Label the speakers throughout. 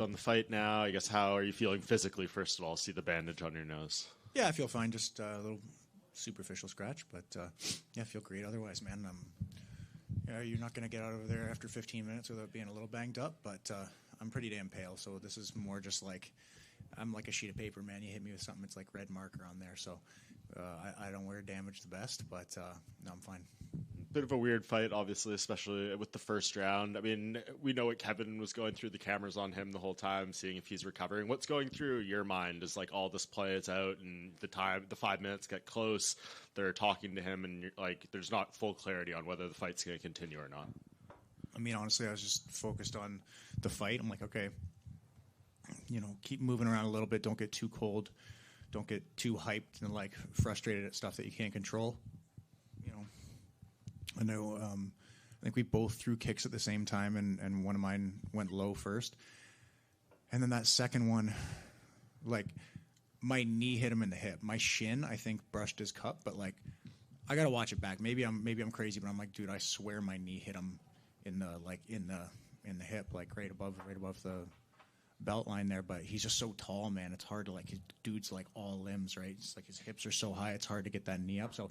Speaker 1: On the fight now, I guess, how are you feeling physically, first of all? See the bandage on your nose.
Speaker 2: Yeah, I feel fine. Just a little superficial scratch, but yeah, I feel great otherwise, man. You're not going to get out of there after 15 minutes without being a little banged up, but I'm pretty damn pale, so this is more just like, I'm like a sheet of paper, man. You hit me with something, it's like red marker on there, so I don't wear damage the best, but no, I'm fine.
Speaker 1: Bit of a weird fight, obviously, especially with the first round. I mean, we know what Kevin was going through, the cameras on him the whole time, seeing if he's recovering. What's going through your mind as like all this plays out and the 5 minutes get close, they're talking to him, and you're, like, there's not full clarity on whether the fight's going to continue or not?
Speaker 2: I mean, honestly, I was just focused on the fight. I'm like, okay, keep moving around a little bit. Don't get too cold. Don't get too hyped and like frustrated at stuff that you can't control. I know, I think we both threw kicks at the same time, and one of mine went low first. And then that second one, like, my knee hit him in the hip. My shin, I think, brushed his cup, but, like, I got to watch it back. Maybe I'm crazy, but I'm like, dude, I swear my knee hit him in the hip, like, right above the belt line there. But he's just so tall, man. It's hard to, like, his dude's like all limbs, right? It's like his hips are so high, it's hard to get that knee up. So,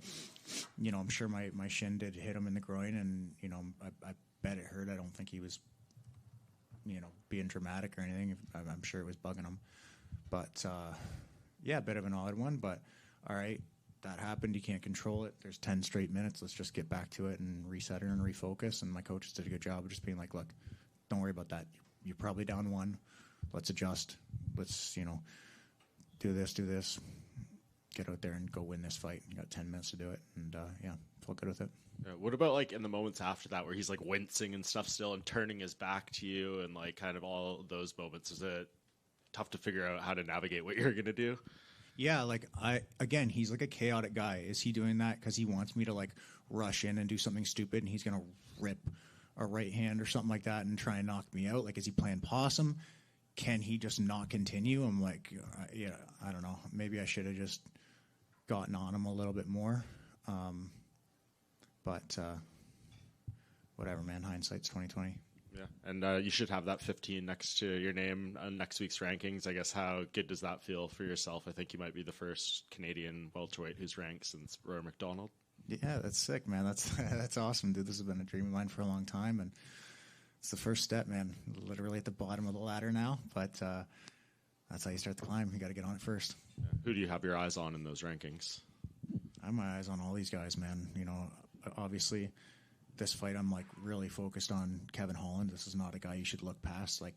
Speaker 2: I'm sure my shin did hit him in the groin, and I bet it hurt. I don't think he was being dramatic or anything. I'm sure it was bugging him. But yeah, a bit of an odd one, but all right, that happened. You can't control it. There's 10 straight minutes. Let's just get back to it and reset her and refocus. And my coaches did a good job of just being like, look, don't worry about that. You're probably down one. Let's adjust. Let's, do this. Get out there and go win this fight. You got 10 minutes to do it. And, yeah, feel good with it.
Speaker 1: What about, like, in the moments after that where he's, like, wincing and stuff still and turning his back to you and, like, kind of all those moments? Is it tough to figure out how to navigate what you're going to do?
Speaker 2: Yeah, like, he's like a chaotic guy. Is he doing that because he wants me to, like, rush in and do something stupid and he's going to rip a right hand or something like that and try and knock me out? Like, is he playing possum? Can he just not continue? I'm like, yeah, I don't know. Maybe I should have just gotten on him a little bit more. But whatever, man. Hindsight's 20/20.
Speaker 1: Yeah, and you should have that 15 next to your name on next week's rankings. I guess, how good does that feel for yourself? I think you might be the first Canadian welterweight who's ranked since Roy McDonald.
Speaker 2: Yeah, that's sick, man. That's awesome, dude. This has been a dream of mine for a long time, and it's the first step, man. Literally at the bottom of the ladder now, but that's how you start the climb. You got to get on it first.
Speaker 1: Yeah. Who do you have your eyes on in those rankings?
Speaker 2: I have my eyes on all these guys, man. Obviously, this fight I'm like really focused on Kevin Holland. This is not a guy you should look past. Like,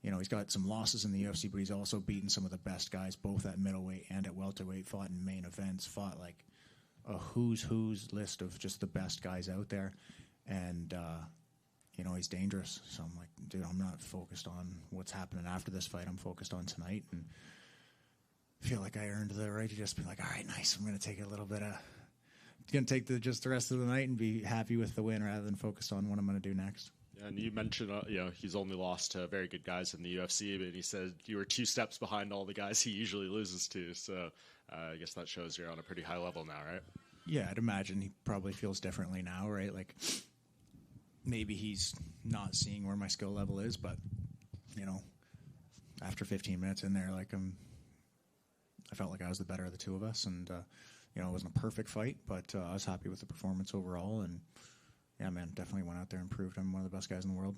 Speaker 2: he's got some losses in the UFC, but he's also beaten some of the best guys, both at middleweight and at welterweight. Fought in main events. Fought like a who's list of just the best guys out there, and he's dangerous. So I'm like, dude, I'm not focused on what's happening after this fight. I'm focused on tonight, and feel like I earned the right to just be like, all right, nice. I'm going to take a little bit of, going to take the rest of the night and be happy with the win rather than focused on what I'm going to do next.
Speaker 1: Yeah, and you mentioned, he's only lost to very good guys in the UFC, but he said you were 2 steps behind all the guys he usually loses to. So I guess that shows you're on a pretty high level now, right?
Speaker 2: Yeah, I'd imagine he probably feels differently now, right? Like, maybe he's not seeing where my skill level is, but, after 15 minutes in there, like, I felt like I was the better of the two of us, and, it wasn't a perfect fight, but I was happy with the performance overall, and, yeah, man, definitely went out there and proved I'm one of the best guys in the world.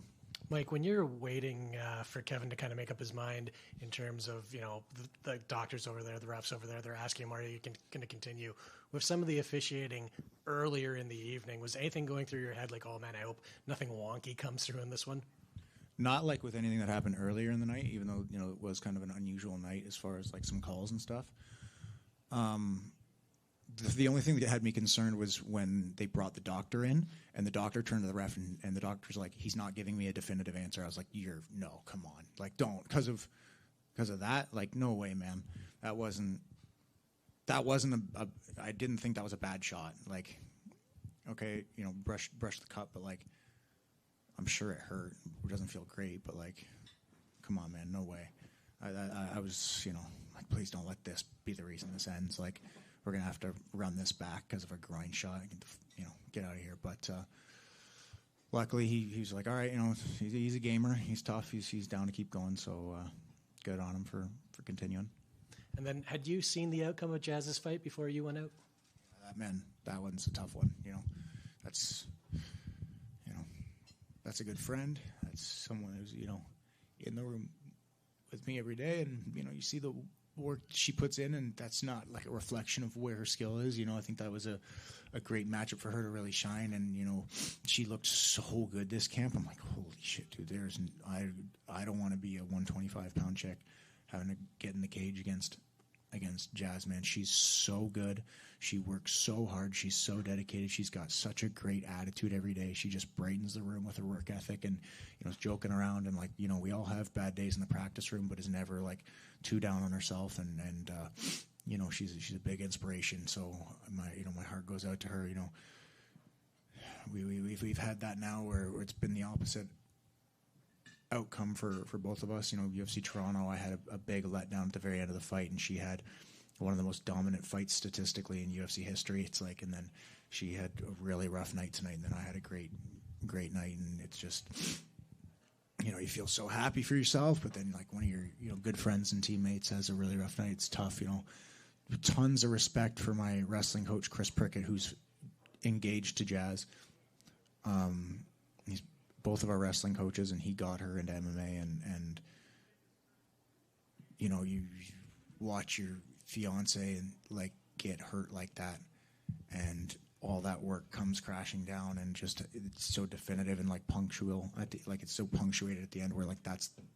Speaker 3: Mike, when you're waiting for Kevin to kind of make up his mind in terms of, the doctors over there, the refs over there, they're asking him, are you going to continue? With some of the officiating earlier in the evening, was anything going through your head like, oh, man, I hope nothing wonky comes through in this one?
Speaker 2: Not like with anything that happened earlier in the night, even though, it was kind of an unusual night as far as, like, some calls and stuff. The only thing that had me concerned was when they brought the doctor in, and the doctor turned to the ref, and the doctor's like, he's not giving me a definitive answer. I was like, no, come on. Like, don't. Because of that, like, no way, man. That wasn't I didn't think that was a bad shot. Like, okay, brush the cup, but, like, I'm sure it hurt. It doesn't feel great, but, like, come on, man, no way. I was, like, please don't let this be the reason this ends. Like, we're going to have to run this back because of a groin shot and get out of here. But, luckily he was like, all right, he's a gamer. He's tough. He's down to keep going. So good on him for continuing.
Speaker 3: And then, had you seen the outcome of Jazz's fight before you went out?
Speaker 2: Man, that one's a tough one. That's a good friend. That's someone who's in the room with me every day, and you see the work she puts in, and that's not like a reflection of where her skill is. I think that was a great matchup for her to really shine, and she looked so good this camp. I'm like, holy shit, dude! I don't want to be a 125-pound chick having to get in the cage against Jazz, man. She's so good. She works so hard. She's so dedicated. She's got such a great attitude every day. She just brightens the room with her work ethic, and joking around, and we all have bad days in the practice room, but is never like too down on herself, and she's a big inspiration. So my heart goes out to her. We've had that now where it's been the opposite outcome for both of us. UFC Toronto, I had a big letdown at the very end of the fight, and she had one of the most dominant fights statistically in UFC history. It's like, and then she had a really rough night tonight, and then I had a great night, and it's just, you feel so happy for yourself, but then like one of your good friends and teammates has a really rough night. It's tough. Tons of respect for my wrestling coach Chris Prickett, who's engaged to Jazz. He's both of our wrestling coaches, and he got her into MMA, and you watch your fiance and like get hurt like that, and all that work comes crashing down, and just it's so definitive and like punctual, it's so punctuated at the end where like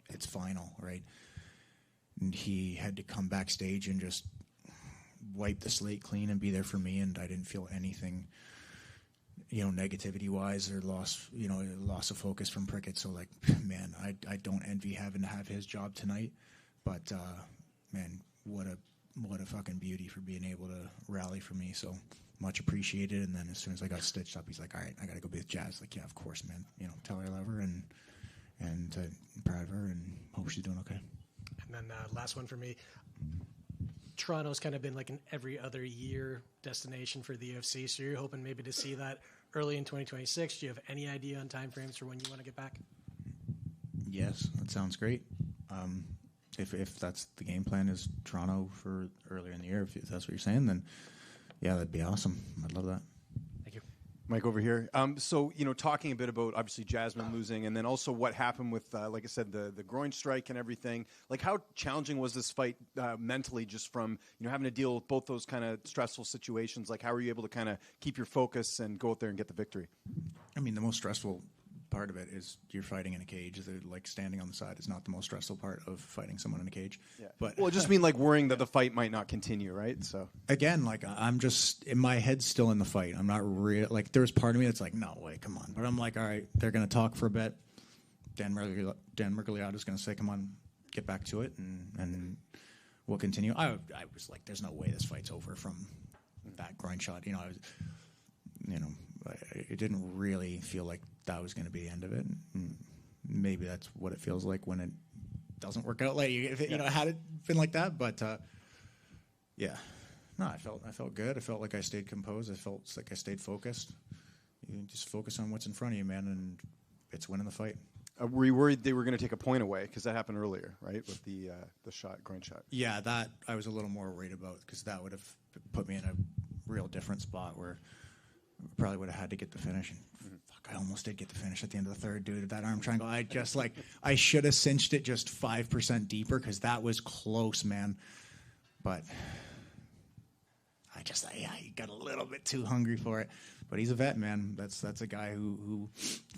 Speaker 2: it's final, right? And he had to come backstage and just wipe the slate clean and be there for me, and I didn't feel anything negativity wise or loss of focus from Prickett. So like, man, I don't envy having to have his job tonight, but man, what a fucking beauty for being able to rally for me. So much appreciated. And then as soon as I got stitched up, he's like, all right, I got to go be with Jazz. Like, yeah, of course, man. Tell her I love her, and I'm proud of her, and hope she's doing okay.
Speaker 3: And then last one for me. Toronto's kind of been like an every other year destination for the UFC, so you're hoping maybe to see that early in 2026. Do you have any idea on timeframes for when you want to get back?
Speaker 2: Yes, that sounds great. If that's the game plan, is Toronto for earlier in the year, if that's what you're saying, then yeah, that'd be awesome. I'd love that.
Speaker 3: Thank you.
Speaker 4: Mike over here. So, talking a bit about obviously Jasmine losing, and then also what happened with, like I said, the groin strike and everything. Like, how challenging was this fight mentally, just from having to deal with both those kind of stressful situations? Like, how were you able to kind of keep your focus and go out there and get the victory?
Speaker 2: I mean, the most stressful part of it is you're fighting in a cage. Like, standing on the side is not the most stressful part of fighting someone in a cage.
Speaker 4: Yeah.
Speaker 2: But
Speaker 4: well, just mean like worrying that the fight might not continue, right? So
Speaker 2: again, like, I'm just in my head still in the fight. I'm not real. Like, there's part of me that's like, no way, come on. But I'm like, all right, they're gonna talk for a bit. Dan Mergliato's gonna say, come on, get back to it, and we'll continue. I was like, there's no way this fight's over from that groin shot. It didn't really feel like that was going to be the end of it. And maybe that's what it feels like when it doesn't work out. Like, had it been like that, but yeah, no, I felt good. I felt like I stayed composed. I felt like I stayed focused. You just focus on what's in front of you, man, and it's winning the fight.
Speaker 4: Were you worried they were going to take a point away? Because that happened earlier, right, with the groin shot. Yeah,
Speaker 2: that I was a little more worried about, because that would have put me in a real different spot where I probably would have had to get the finish. And fuck, I almost did get the finish at the end of the third, dude. That arm triangle, I should have cinched it just 5% deeper, because that was close, man. But I got a little bit too hungry for it. But he's a vet, man. That's a guy who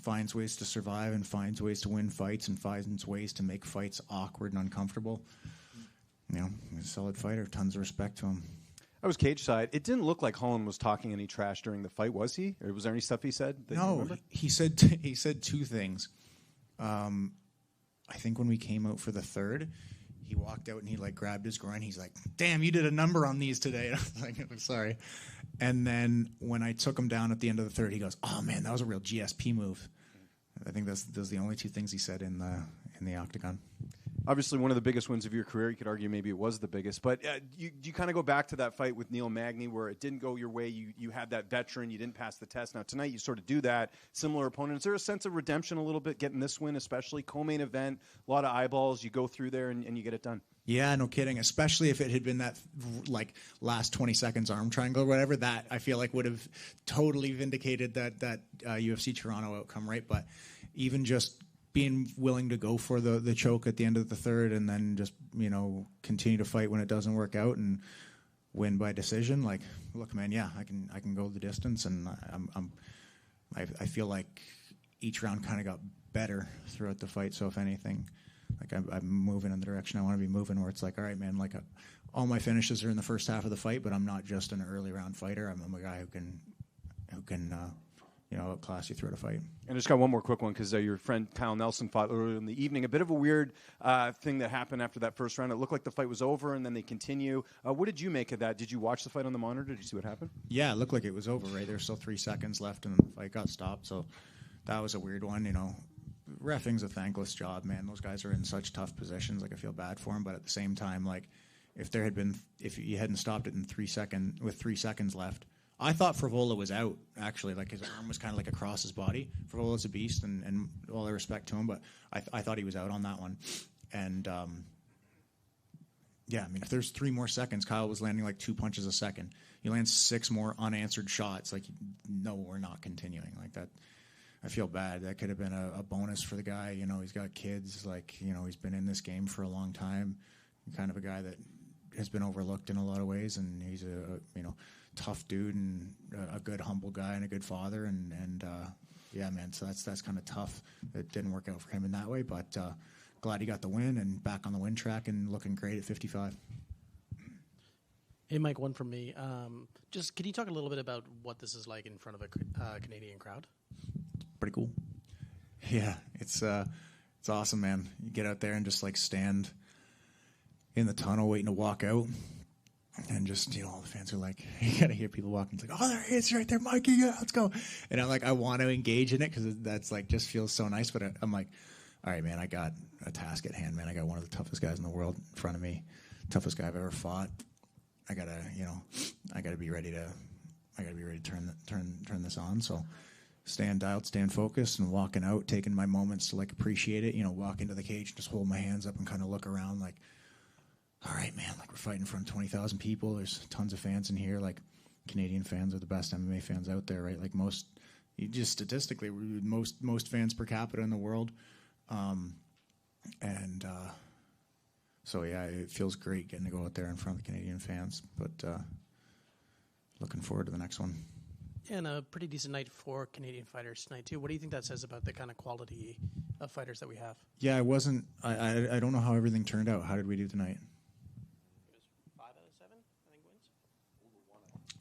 Speaker 2: finds ways to survive and finds ways to win fights and finds ways to make fights awkward and uncomfortable. He's a solid fighter. Tons of respect to him.
Speaker 4: I was cage side. It didn't look like Holland was talking any trash during the fight, was he? Or was there any stuff he said?
Speaker 2: No, he said two things. I think when we came out for the third, he walked out and he grabbed his groin. He's like, "Damn, you did a number on these today." And I was like, "I'm sorry." And then when I took him down at the end of the third, he goes, "Oh man, that was a real GSP move." I think those are the only two things he said in the octagon.
Speaker 4: Obviously, one of the biggest wins of your career. You could argue maybe it was the biggest. But you kind of go back to that fight with Neil Magny where it didn't go your way. You had that veteran. You didn't pass the test. Now, tonight you sort of do that. Similar opponent. Is there a sense of redemption a little bit getting this win, especially co-main event, a lot of eyeballs. You go through there and you get it done.
Speaker 2: Yeah, no kidding. Especially if it had been that like last 20 seconds arm triangle or whatever, that I feel like would have totally vindicated that UFC Toronto outcome, right? But even just being willing to go for the choke at the end of the third and then just, continue to fight when it doesn't work out and win by decision. Like, look, man, yeah, I can go the distance, and I feel like each round kind of got better throughout the fight. So if anything, like I'm moving in the direction I want to be moving, where it's like, all right, man, like all my finishes are in the first half of the fight, but I'm not just an early round fighter. I'm a guy who can outclass you throughout a fight.
Speaker 4: And I just got one more quick one because your friend Kyle Nelson fought earlier in the evening. A bit of a weird thing that happened after that first round. It looked like the fight was over, and then they continue. What did you make of that? Did you watch the fight on the monitor? Did you see what happened?
Speaker 2: Yeah, it looked like it was over, right? There was still 3 seconds left, and the fight got stopped. So that was a weird one, Reffing's a thankless job, man. Those guys are in such tough positions. Like, I feel bad for them, but at the same time, like, if you hadn't stopped it with 3 seconds left, I thought Frivola was out, actually. Like, his arm was kind of like across his body. Frivola's a beast, and all the respect to him, but I thought he was out on that one. And if there's 3 more seconds, Kyle was landing like 2 punches a second. He lands 6 more unanswered shots. Like, no, we're not continuing like that. I feel bad. That could have been a bonus for the guy. He's got kids. Like, he's been in this game for a long time. Kind of a guy that has been overlooked in a lot of ways, and he's a tough dude and a good, humble guy and a good father. And yeah, man. So that's kind of tough. It didn't work out for him in that way, but glad he got the win and back on the win track and looking great at 55.
Speaker 3: Hey, Mike, one from me. Just can you talk a little bit about what this is like in front of a Canadian crowd?
Speaker 2: Pretty cool. Yeah, it's awesome, man. You get out there and just like stand in the tunnel waiting to walk out, and just all the fans are like, you gotta hear people walking. It's like, oh, there he is, right there, Mikey. Yeah, let's go. And I'm like, I want to engage in it because that's like just feels so nice. But I'm like, all right, man, I got a task at hand, man. I got one of the toughest guys in the world in front of me, toughest guy I've ever fought. I gotta be ready to turn this on. So. Staying dialed, staying focused, and walking out, taking my moments to like appreciate it. Walk into the cage, just hold my hands up and kind of look around like, all right, man, like we're fighting in front of 20,000 people. There's tons of fans in here. Like, Canadian fans are the best MMA fans out there, right? Like statistically, we're most fans per capita in the world. So yeah, it feels great getting to go out there in front of the Canadian fans, but looking forward to the next one.
Speaker 3: And a pretty decent night for Canadian fighters tonight, too. What do you think that says about the kind of quality of fighters that we have?
Speaker 2: Yeah, I don't know how everything turned out. How did we do tonight?
Speaker 3: It was 5 out of 7, I think, wins.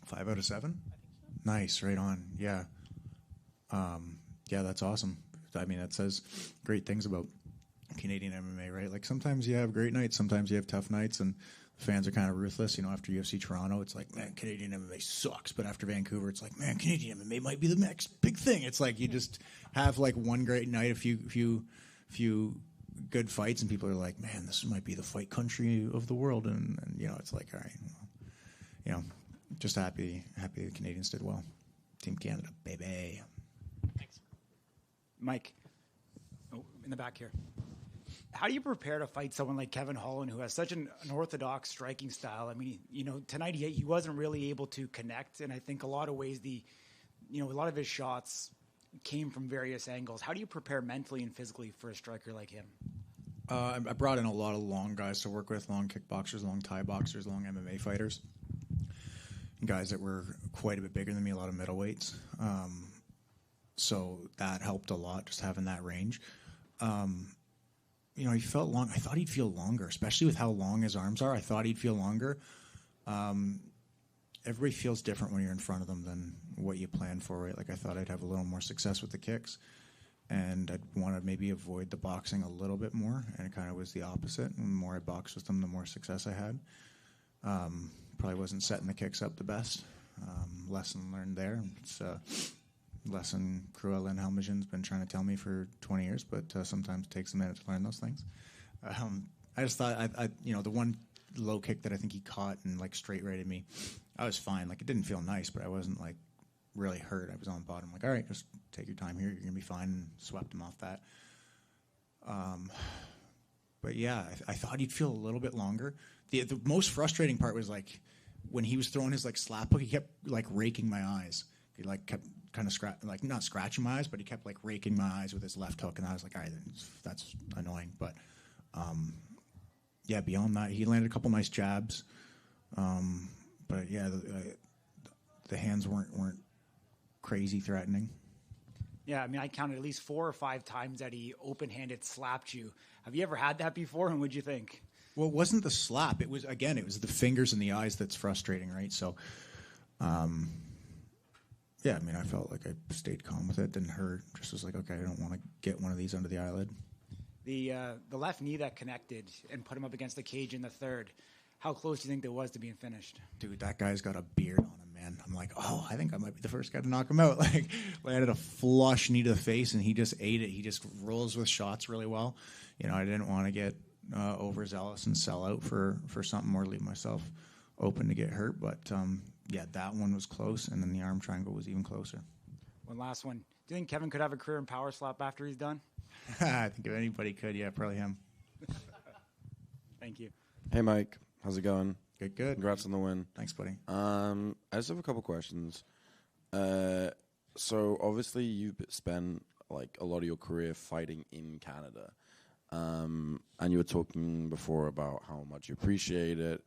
Speaker 2: 5 out of 7?
Speaker 3: I think so.
Speaker 2: Nice, right on. Yeah. Yeah, that's awesome. I mean, that says great things about Canadian MMA, right? Like, sometimes you have great nights, sometimes you have tough nights, and fans are kind of ruthless. After UFC Toronto, it's like, man, Canadian MMA sucks. But after Vancouver, it's like, man, Canadian MMA might be the next big thing. It's like you just have like one great night, a few good fights, and people are like, man, this might be the fight country of the world. And it's like, all right, just happy the Canadians did well. Team Canada, baby.
Speaker 3: Thanks.
Speaker 5: Mike, in the back here. How do you prepare to fight someone like Kevin Holland, who has such an orthodox striking style? I mean, tonight he wasn't really able to connect, and I think a lot of ways a lot of his shots came from various angles. How do you prepare mentally and physically for a striker like him?
Speaker 2: I brought in a lot of long guys to work with, long kickboxers, long Thai boxers, long MMA fighters, guys that were quite a bit bigger than me, a lot of middleweights. So that helped a lot, just having that range. He felt long. I thought he'd feel longer, especially with how long his arms are. I thought he'd feel longer. Everybody feels different when you're in front of them than what you plan for, right? Like, I thought I'd have a little more success with the kicks, and I'd want to maybe avoid the boxing a little bit more, and it kind of was the opposite. And the more I boxed with them, the more success I had. Probably wasn't setting the kicks up the best. Lesson learned there. It's lesson Cruella and Helmagen's been trying to tell me for 20 years, but sometimes it takes a minute to learn those things. I just thought, the one low kick that I think he caught and like straight righted me, I was fine. Like it didn't feel nice, but I wasn't like really hurt. I was on the bottom. Like, all right, just take your time here. You're gonna be fine. And swept him off that. But yeah, I thought he'd feel a little bit longer. The most frustrating part was like when he was throwing his like slap hook, he kept like raking my eyes. He like kept kind of not scratching my eyes, but he kept like raking my eyes with his left hook, and I was like, all right, that's annoying. But yeah, beyond that, he landed a couple nice jabs. But yeah, the hands weren't crazy threatening.
Speaker 5: Yeah, I mean, I counted at least 4 or 5 times that he open-handed slapped you. Have you ever had that before, and what'd you think?
Speaker 2: Well, it wasn't the slap. It was the fingers and the eyes that's frustrating, right? So, yeah, I mean, I felt like I stayed calm with it. Didn't hurt. Just was like, okay, I don't want to get one of these under the eyelid.
Speaker 5: The left knee that connected and put him up against the cage in the third, how close do you think that was to being finished?
Speaker 2: Dude, that guy's got a beard on him, man. I'm like, I think I might be the first guy to knock him out. Like, landed a flush knee to the face, and he just ate it. He just rolls with shots really well. I didn't want to get overzealous and sell out for something or leave myself open to get hurt. But, yeah, that one was close, and then the arm triangle was even closer.
Speaker 5: One last one. Do you think Kevin could have a career in power slap after he's done?
Speaker 2: I think if anybody could, yeah, probably him.
Speaker 5: Thank you.
Speaker 6: Hey, Mike. How's it going?
Speaker 2: Good.
Speaker 6: Congrats on the win.
Speaker 2: Thanks, buddy.
Speaker 6: I just have a couple questions. So obviously you've spent like a lot of your career fighting in Canada. And you were talking before about how much you appreciate it,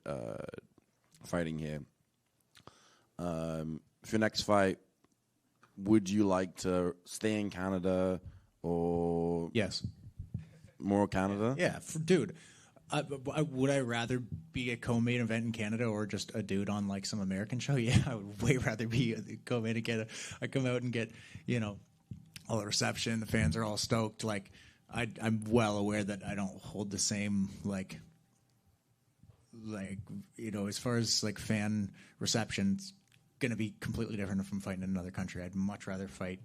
Speaker 6: fighting here. For your next fight, would you like to stay in Canada or
Speaker 2: Yes.
Speaker 6: more Canada?
Speaker 2: Yeah, dude. Would I rather be a co-main event in Canada or just a dude on like some American show? Yeah, I would way rather be a co-main in Canada. I come out and get all the reception. The fans are all stoked. Like I'm well aware that I don't hold the same like as far as like fan reception, it's gonna be completely different if I'm fighting in another country. I'd much rather fight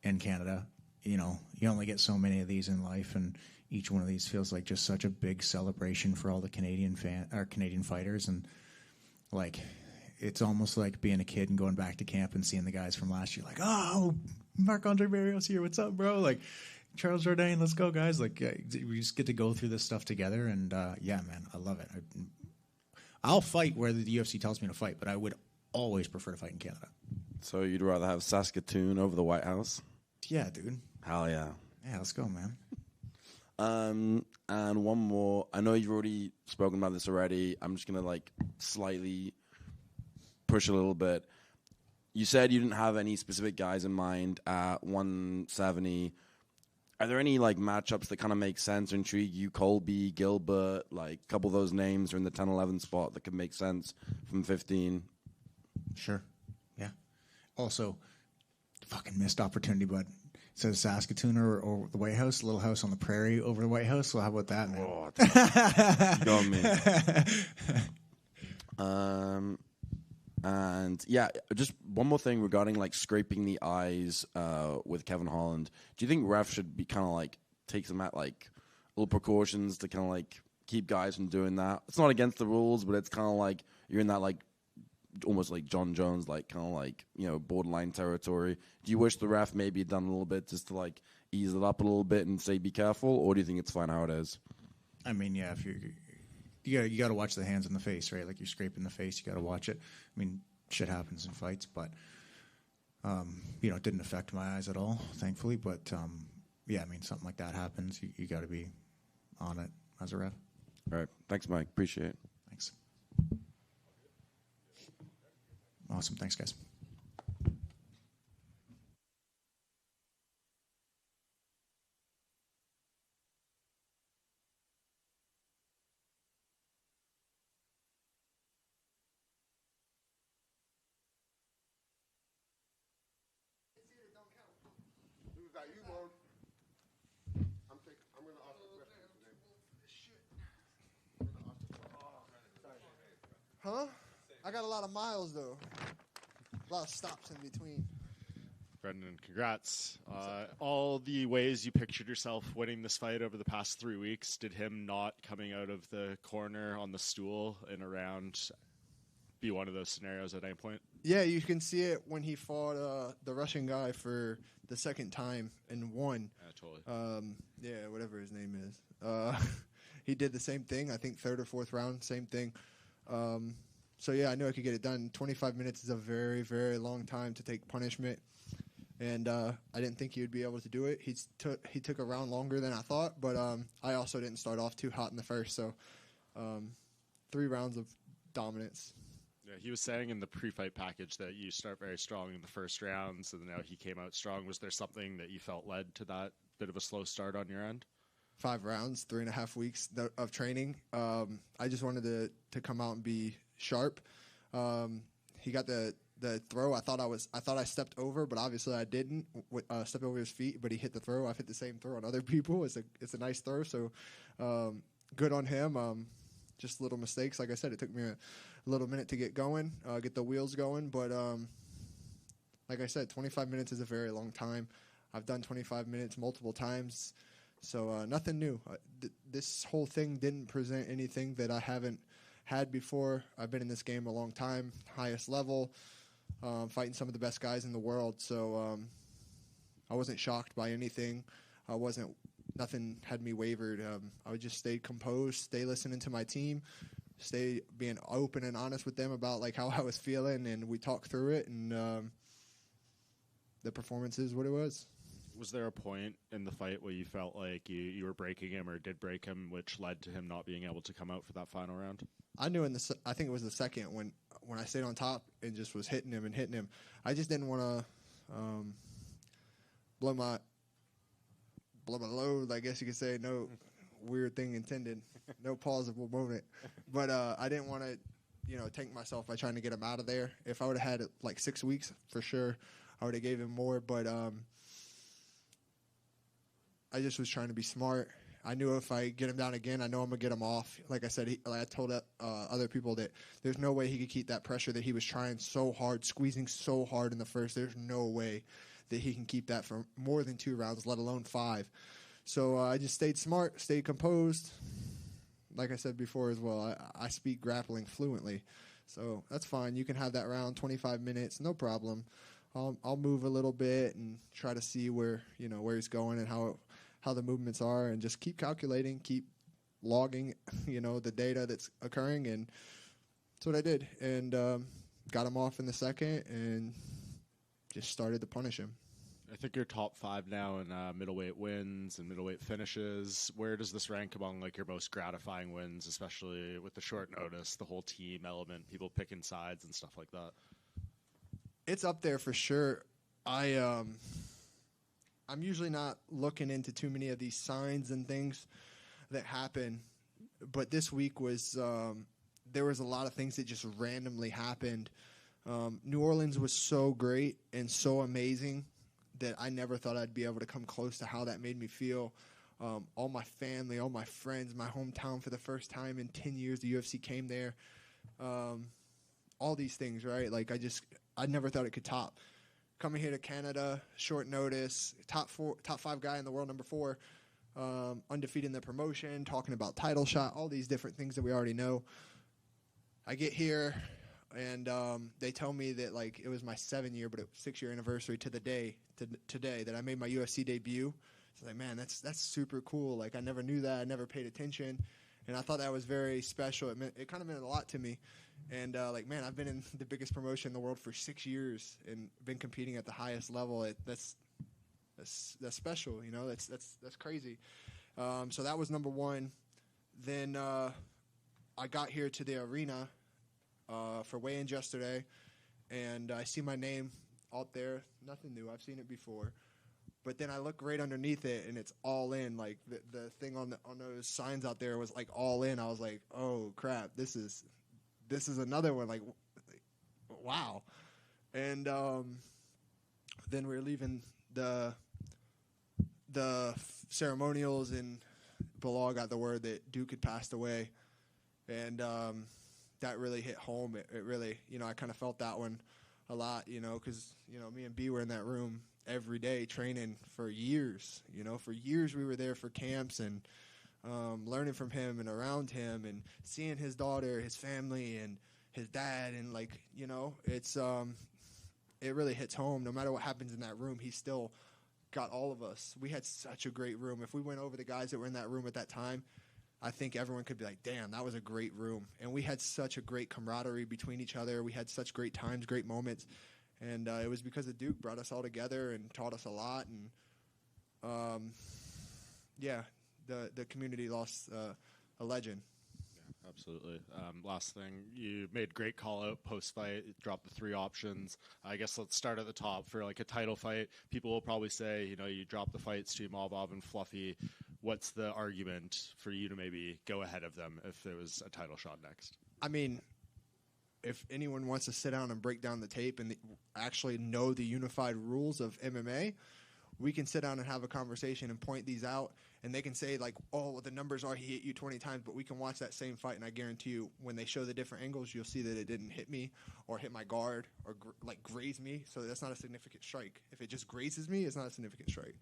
Speaker 2: in Canada. You only get so many of these in life, and each one of these feels like just such a big celebration for all the Canadian fighters, and like it's almost like being a kid and going back to camp and seeing the guys from last year. Like, oh, Marc-Andre Barrios here, what's up, bro? Like Charles Jourdain, let's go, guys! Like we just get to go through this stuff together, and yeah, man, I love it. I'll fight where the UFC tells me to fight, but I would always prefer to fight in Canada.
Speaker 6: So you'd rather have Saskatoon over the White House?
Speaker 2: Yeah, dude.
Speaker 6: Hell yeah.
Speaker 2: Yeah, let's go, man.
Speaker 6: And one more. I know you've already spoken about this already. I'm just going to like slightly push a little bit. You said you didn't have any specific guys in mind at 170. Are there any like matchups that kind of make sense or intrigue you? Colby, Gilbert, like a couple of those names are in the 10-11 spot that could make sense from 15.
Speaker 2: Sure. Yeah. Also, fucking missed opportunity, but it says Saskatoon or the White House, Little House on the Prairie over the White House. So how about that, man?
Speaker 6: Oh, you got me. And yeah, just one more thing regarding like scraping the eyes with Kevin Holland. Do you think ref should be kind of like take some like little precautions to kind of like keep guys from doing that? It's not against the rules, but it's kind of like you're in that like almost like John Jones, like kind of like borderline territory. Do you wish the ref maybe had done a little bit just to like ease it up a little bit and say be careful, or do you think it's fine how it is?
Speaker 2: I mean, yeah, if you got to watch the hands in the face, right? Like you're scraping the face, you got to watch it. I mean, shit happens in fights, but it didn't affect my eyes at all, thankfully. But yeah, I mean, something like that happens. You got to be on it as a ref.
Speaker 6: All right, thanks, Mike. Appreciate it.
Speaker 2: Thanks. Awesome. Thanks, guys.
Speaker 7: Huh? I got a lot of miles though. A lot of stops in between.
Speaker 1: Brendan. Congrats. All the ways you pictured yourself winning this fight over the past 3 weeks, did him not coming out of the corner on the stool in a round be one of those scenarios at any point?
Speaker 7: Yeah, you can see it when he fought the Russian guy for the second time and won.
Speaker 1: Yeah, totally.
Speaker 7: Yeah, whatever his name is. He did the same thing, I think third or fourth round, same thing. So, yeah, I knew I could get it done. 25 minutes is a very, very long time to take punishment. And I didn't think he would be able to do it. He took a round longer than I thought, but I also didn't start off too hot in the first. So 3 rounds of dominance.
Speaker 1: Yeah, he was saying in the pre-fight package that you start very strong in the first rounds, and now he came out strong. Was there something that you felt led to that bit of a slow start on your end?
Speaker 7: 5 rounds, 3.5 weeks of training. I just wanted to come out and be sharp. He got the throw. I thought I stepped over, but obviously I didn't step over his feet. But he hit the throw. I've hit the same throw on other people. It's a nice throw. So good on him. Just little mistakes. Like I said, it took me a little minute to get going, get the wheels going. But like I said, 25 minutes is a very long time. I've done 25 minutes multiple times. So nothing new. This whole thing didn't present anything that I haven't had before. I've been in this game a long time, highest level, fighting some of the best guys in the world. So I wasn't shocked by anything. Nothing had me wavered. I would just stay composed, stay listening to my team, stay being open and honest with them about like how I was feeling, and we talked through it, and the performance is what it was.
Speaker 1: Was there a point in the fight where you felt like you were breaking him or did break him, which led to him not being able to come out for that final round?
Speaker 7: I knew I think it was the second when I stayed on top and just was hitting him. I just didn't want to blow my load, I guess you could say. No weird thing intended. No plausible moment. But I didn't want to, tank myself by trying to get him out of there. If I would have had like 6 weeks, for sure, I would have gave him more. But I just was trying to be smart. I knew if I get him down again, I know I'm going to get him off. Like I said, I told other people that there's no way he could keep that pressure that he was trying so hard, squeezing so hard in the first. There's no way that he can keep that for more than 2 rounds, let alone 5. So I just stayed smart, stayed composed. Like I said before as well, I speak grappling fluently. So that's fine. You can have that round, 25 minutes, no problem. I'll move a little bit and try to see where he's going and how the movements are, and just keep calculating, keep logging, the data that's occurring, and that's what I did. And got him off in the second and just started to punish him.
Speaker 1: I think you're top 5 now in middleweight wins and middleweight finishes. Where does this rank among like your most gratifying wins, especially with the short notice, the whole team element, people picking sides and stuff like that?
Speaker 7: It's up there for sure. I'm usually not looking into too many of these signs and things that happen, but this week was there was a lot of things that just randomly happened. New Orleans was so great and so amazing that I never thought I'd be able to come close to how that made me feel. All my family, all my friends, my hometown for the first time in 10 years, the UFC came there. All these things, right? Like I never thought it could top. Coming here to Canada, short notice, top 5 guy in the world, number 4, undefeated in the promotion, talking about title shot, all these different things that we already know. I get here, and they tell me that like it was my 7-year, but it was 6-year anniversary to the day today that I made my UFC debut. It's like, man, that's super cool. Like I never knew that. I never paid attention, and I thought that was very special. It kind of meant a lot to me. And man, I've been in the biggest promotion in the world for 6 years and been competing at the highest level. That's special, That's crazy. So that was number 1. Then I got here to the arena for weigh-ins yesterday, and I see my name out there. Nothing new. I've seen it before. But then I look right underneath it, and it's all in. Like the thing on those signs out there was like all in. I was like, oh crap, this is another one. Like wow. And then we were leaving the ceremonials, and Bilal got the word that Duke had passed away, and that really hit home. It really, I kind of felt that one a lot, because me and B were in that room every day training for years. You know, for years we were there for camps and learning from him and around him and seeing his daughter, his family, and his dad. And, like, you know, it's it really hits home. No matter what happens in that room, he still got all of us. We had such a great room. If we went over the guys that were in that room at that time, I think everyone could be like, damn, that was a great room. And we had such a great camaraderie between each other. We had such great times, great moments. And it was because of Duke brought us all together and taught us a lot. And, yeah, the community lost a legend.
Speaker 1: Yeah, absolutely. Last thing, you made great call out post-fight, dropped the 3 options. I guess let's start at the top. For, like, a title fight, people will probably say, you know, you dropped the fights to Jamal, Bob, and Fluffy. What's the argument for you to maybe go ahead of them if there was a title shot next?
Speaker 7: I mean, if anyone wants to sit down and break down the tape and actually know the unified rules of MMA, we can sit down and have a conversation and point these out. And they can say, like, oh, well, the numbers are he hit you 20 times, but we can watch that same fight, and I guarantee you when they show the different angles, you'll see that it didn't hit me or hit my guard or, graze me. So that's not a significant strike. If it just grazes me, it's not a significant strike.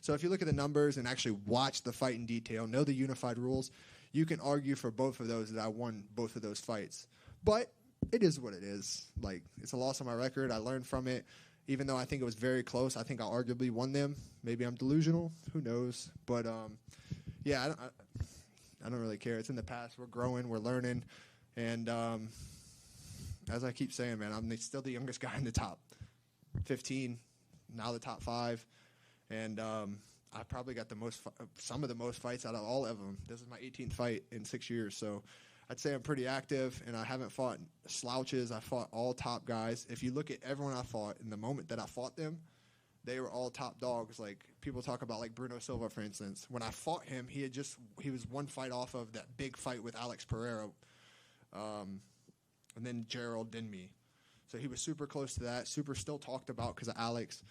Speaker 7: So if you look at the numbers and actually watch the fight in detail, know the unified rules, you can argue for both of those that I won both of those fights. But it is what it is. Like, it's a loss on my record. I learned from it. Even though I think it was very close, I think I arguably won them. Maybe I'm delusional. Who knows? But, yeah, I don't really care. It's in the past. We're growing. We're learning. And as I keep saying, man, I'm still the youngest guy in the top 15, now the top 5. And I probably got some of the most fights out of all of them. This is my 18th fight in 6 years. So I'd say I'm pretty active, and I haven't fought slouches. I fought all top guys. If you look at everyone I fought, in the moment that I fought them, they were all top dogs. Like, people talk about, like, Bruno Silva, for instance. When I fought him, he was one fight off of that big fight with Alex Pereira, and then Gerald Denby. So he was super close to that, super still talked about because of Alex.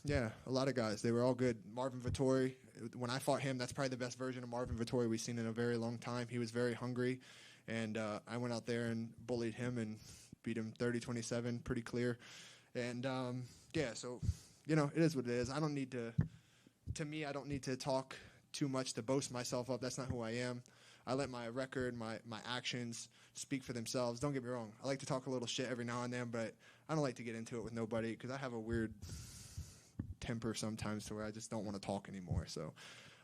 Speaker 7: Yeah, a lot of guys. They were all good. Marvin Vettori, when I fought him, that's probably the best version of Marvin Vettori we've seen in a very long time. He was very hungry, and I went out there and bullied him and beat him 30-27, pretty clear. And, yeah, so, you know, it is what it is. I don't need to me, I don't need to talk too much to boast myself up. That's not who I am. I let my record, my actions speak for themselves. Don't get me wrong. I like to talk a little shit every now and then, but I don't like to get into it with nobody because I have a weird temper sometimes to where I just don't want to talk anymore. So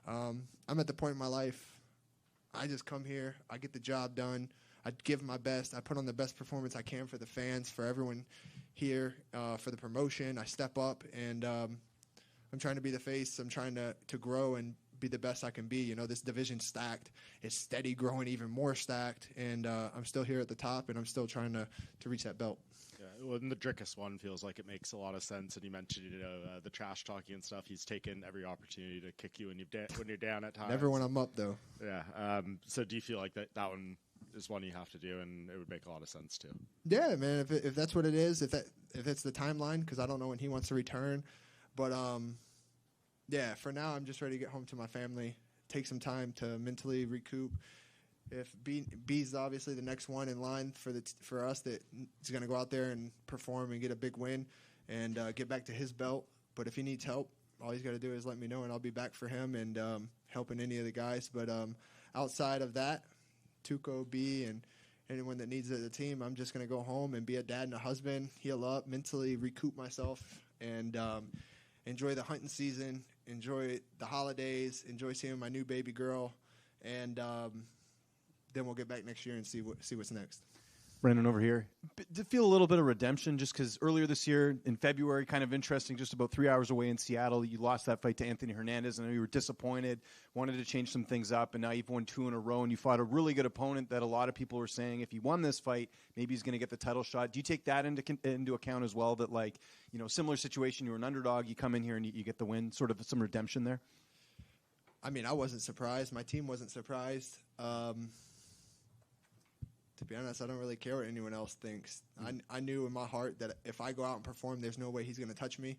Speaker 7: I'm at the point in my life, I just come here, I get the job done, I give my best, I put on the best performance I can for the fans, for everyone here, for the promotion. I step up, and I'm trying to be the face. I'm trying to grow and be the best I can be. You know, this division's stacked. It's steady growing, even more stacked, and I'm still here at the top, and I'm still trying to reach that belt.
Speaker 1: Yeah, well, and the Drickus one feels like it makes a lot of sense. And you mentioned, you know, the trash talking and stuff. He's taken every opportunity to kick you when you're down at times.
Speaker 7: Never when I'm up, though.
Speaker 1: Yeah. So do you feel like that one is one you have to do, and it would make a lot of sense too?
Speaker 7: Yeah, man. If that's what it is, if it's the timeline, because I don't know when he wants to return, but yeah. For now, I'm just ready to get home to my family. Take some time to mentally recoup. If B's obviously the next one in line for us that is going to go out there and perform and get a big win and get back to his belt. But if he needs help, all he's got to do is let me know, and I'll be back for him and helping any of the guys. But outside of that, Tuco, B, and anyone that needs it at the team, I'm just going to go home and be a dad and a husband, heal up, mentally recoup myself, and enjoy the hunting season, enjoy the holidays, enjoy seeing my new baby girl, and then we'll get back next year and see what's next.
Speaker 4: Brandon over here. To feel a little bit of redemption, just because earlier this year in February, kind of interesting, just about 3 hours away in Seattle, you lost that fight to Anthony Hernandez. I know you were disappointed, wanted to change some things up, and now you've won 2 in a row, and you fought a really good opponent that a lot of people were saying if he won this fight, maybe he's going to get the title shot. Do you take that into account as well, that, like, you know, similar situation, you were an underdog, you come in here and you get the win, sort of some redemption there?
Speaker 7: I mean, I wasn't surprised. My team wasn't surprised. To be honest, I don't really care what anyone else thinks. I knew in my heart that if I go out and perform, there's no way he's going to touch me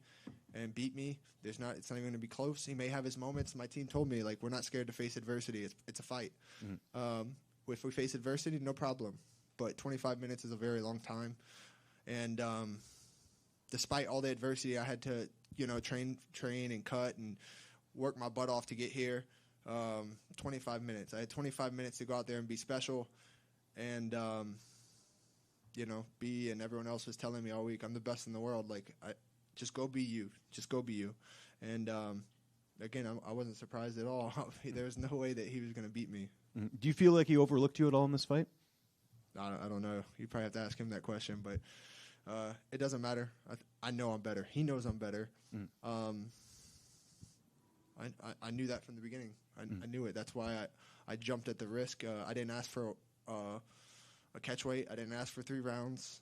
Speaker 7: and beat me. It's not even going to be close. He may have his moments. My team told me, like, we're not scared to face adversity. It's a fight. Mm-hmm. If we face adversity, no problem. But 25 minutes is a very long time. And despite all the adversity, I had to, train and cut and work my butt off to get here. 25 minutes. I had 25 minutes to go out there and be special. And, and everyone else was telling me all week, I'm the best in the world. Like, just go be you. Just go be you. And, again, I wasn't surprised at all. There was no way that he was going to beat me.
Speaker 4: Do you feel like he overlooked you at all in this fight?
Speaker 7: I don't know. You probably have to ask him that question, but it doesn't matter. I know I'm better. He knows I'm better. I knew that from the beginning. I knew it. That's why I jumped at the risk. I didn't ask for a catch weight. I didn't ask for 3 rounds.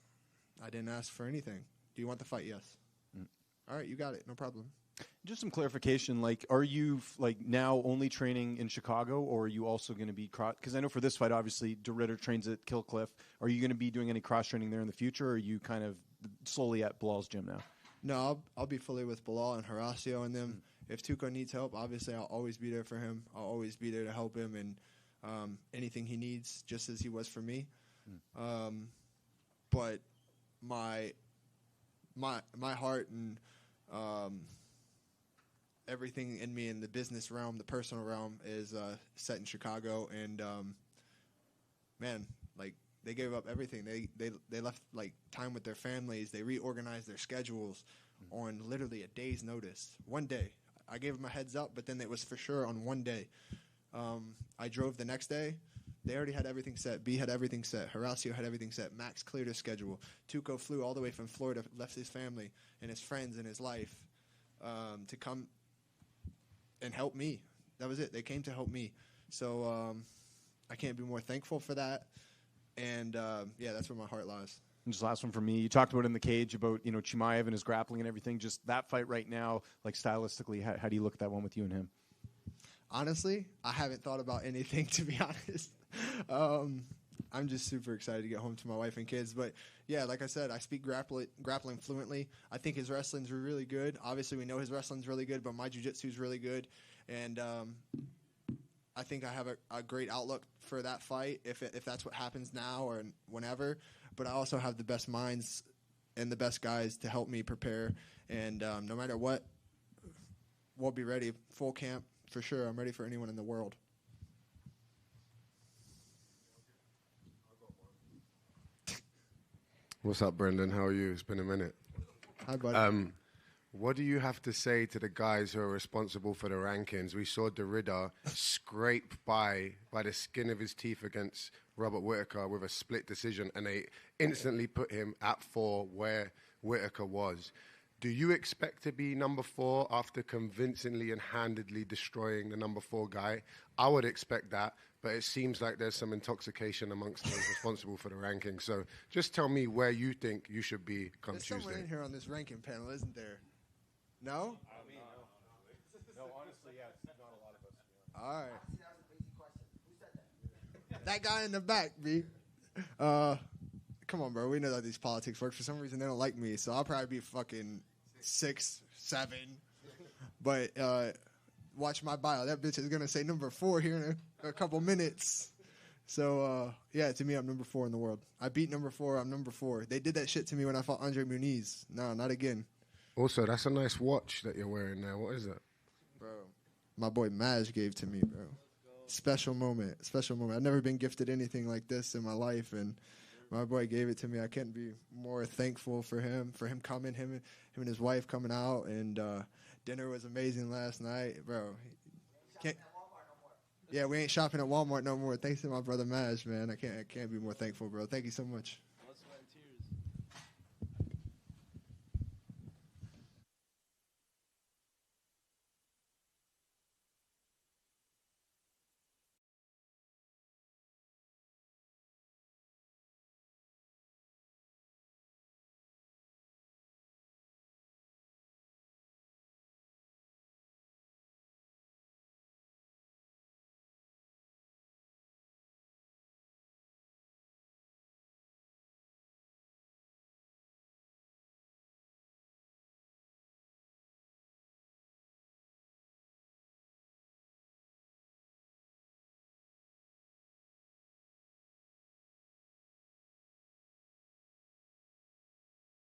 Speaker 7: I didn't ask for anything. Do you want the fight? Yes. All right, you got it. No problem.
Speaker 4: Just some clarification, like, are you now only training in Chicago, or are you also going to be because I know for this fight, obviously, DeRitter trains at Killcliff. Are you going to be doing any cross-training there in the future, or are you kind of solely at Bilal's gym now?
Speaker 7: No, I'll be fully with Bilal and Horacio and them. If Tuco needs help, obviously, I'll always be there for him. I'll always be there to help him and anything he needs, just as he was for me. But my heart and everything in me in the business realm, the personal realm, is set in Chicago. And man, like, they gave up everything. They left like time with their families. They reorganized their schedules on literally a day's notice. One day, I gave them a heads up, but then it was for sure on one day. I drove the next day. They already had everything set. B had everything set. Horacio had everything set. Max cleared his schedule. Tuco flew all the way from Florida, left his family and his friends and his life to come and help me. That was it. They came to help me. So I can't be more thankful for that. And, that's where my heart lies.
Speaker 4: And just last one for me. You talked about in the cage about, Chimaev and his grappling and everything. Just that fight right now, like, stylistically, how do you look at that one with you and him?
Speaker 7: Honestly, I haven't thought about anything, to be honest. I'm just super excited to get home to my wife and kids. But, yeah, like I said, I speak grappling fluently. I think his wrestling's really good. Obviously, we know his wrestling's really good, but my jiu-jitsu's really good. And I think I have a great outlook for that fight if that's what happens now or whenever. But I also have the best minds and the best guys to help me prepare. And no matter what, we'll be ready. Full camp, for sure. I'm ready for anyone in the world.
Speaker 8: What's up, Brendan? How are you? It's been a minute.
Speaker 7: Hi, buddy.
Speaker 8: What do you have to say to the guys who are responsible for the rankings? We saw DeRitter scrape by the skin of his teeth against Robert Whittaker with a split decision, and they instantly put him at 4 where Whittaker was. Do you expect to be number 4 after convincingly and handedly destroying the number 4 guy? I would expect that, but it seems like there's some intoxication amongst those responsible for the rankings. So just tell me where you think you should be come
Speaker 7: There's
Speaker 8: Tuesday.
Speaker 7: someone in here on this ranking panel, isn't there? No?
Speaker 4: No, honestly, yeah, it's not a lot of us.
Speaker 7: All right. That guy in the back, B. Come on, bro. We know that these politics work. For some reason, they don't like me, so I'll probably be fucking 6, 7. But watch my bio. That bitch is going to say number 4 here in a couple minutes. So, to me, I'm number 4 in the world. I beat number 4. I'm number 4. They did that shit to me when I fought Andre Muniz. No, not again.
Speaker 8: Also, that's a nice watch that you're wearing now. What is that?
Speaker 7: Bro, my boy Maj gave to me, bro. Special moment. I've never been gifted anything like this in my life, and my boy gave it to me. I can't be more thankful for him coming, him and his wife coming out, and dinner was amazing last night, bro. Yeah, we ain't shopping at Walmart no more. Thanks to my brother Maj, man. I can't be more thankful, bro. Thank you so much.